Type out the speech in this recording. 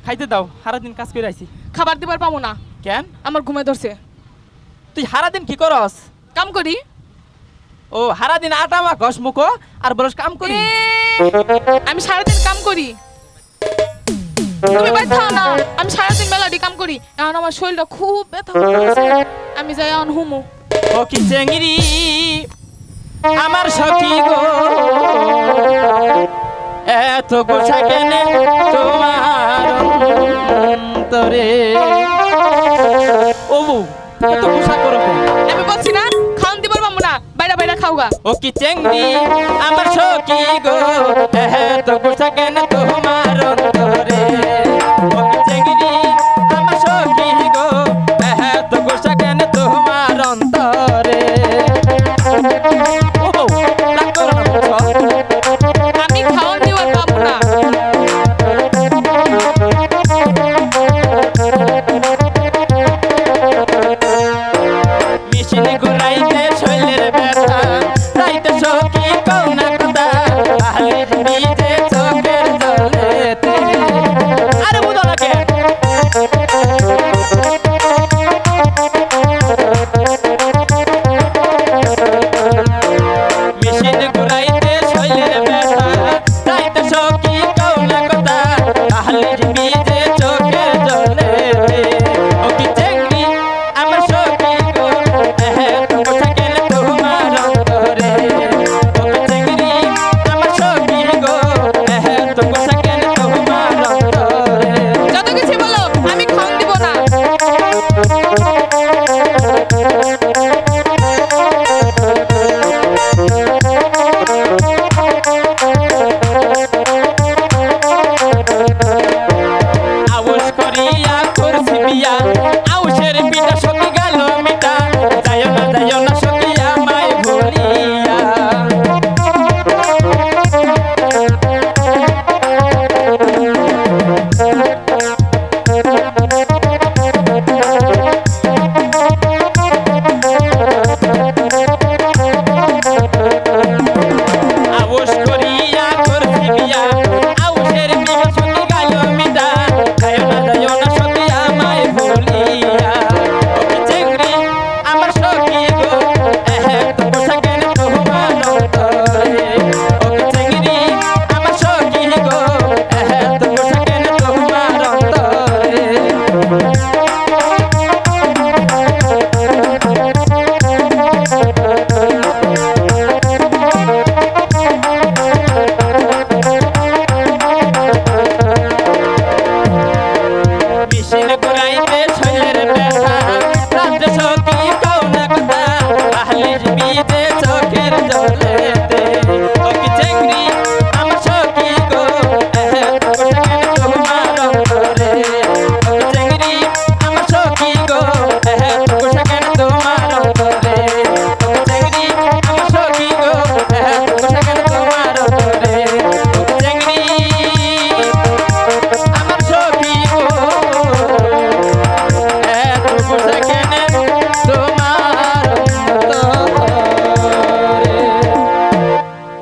খাইতে দাও, সারাদিন কাজ করে আইছি। খাবার দিবার পাবো না। কেন? আমার ঘুমে ধরছে। তুই সারাদিন কি করস? কাম করি। ও সারাদিন আটা মাখস মুখো আর বলস কাম করি। আমি সারাদিন কাম করি। তুমি বাইর থাও না, আমি সারাদিন মেলাডি কাম করি। এখন আমার শরীরটা খুব ব্যথা করতেছে, আমি যাই এখন হুমু। ও কি চেংড়ি আমার সখী গো, এত গোছা কেনে তোমার অন্তরে। ও বউ এত গোছা করো কেন? আমি বলছি না খাওন দিবার পাবো না, বাইরা বাইরা খাওগা। ও কি চেংড়ি আমার সখী গো, এত গোছা কেনে তোমার অন্তরে। ও কি চেংড়ি আমার সখী গো, এত গোছা কেনে তোমার অন্তরে। ও বউ রাগ করো না বুঝছো? আমি খাওন দিবার পাবো না। মিশিনি ঘুরাইতে শৈলের ব্যথা, রাইতে সখী কও না কথা, আহলির বীজে চোখের জলেতে। আরে বুঝো না কেন? মিশিনি ঘুরাইতে শৈলের ব্যথা, রাইতে সখী কও না কথা, আহলির বীজে চোখের জলেতে। ও কি চেংড়ি আমার সখী গো, এত গোছা কেনে তোমার অন্তরে। ও কি চেংড়ি আমার সখী গো, এত গোছা কেনে তোমার অন্তরে। যত কিছু বলো আমি খাওন দিব না। আউশ করিয়া করছি বিয়া, আউশের পিঠা সখী গেল মিঠা, যাইও না সখী আমায় ভুলিয়া। আউশ করিয়া করছি বিয়া, আউশের পিঠা সখী গেল মিঠা, যাইও না সখী আমায় ভুলিয়া। ও কি চেংড়ি আমার সখী গো, এত গোছা কেনে তোমার অন্তরে। ও কি চেংড়ি আমার সখী গো, এত গোছা কেনে তোমার অন্তরে। মিশির ঘুরাইতে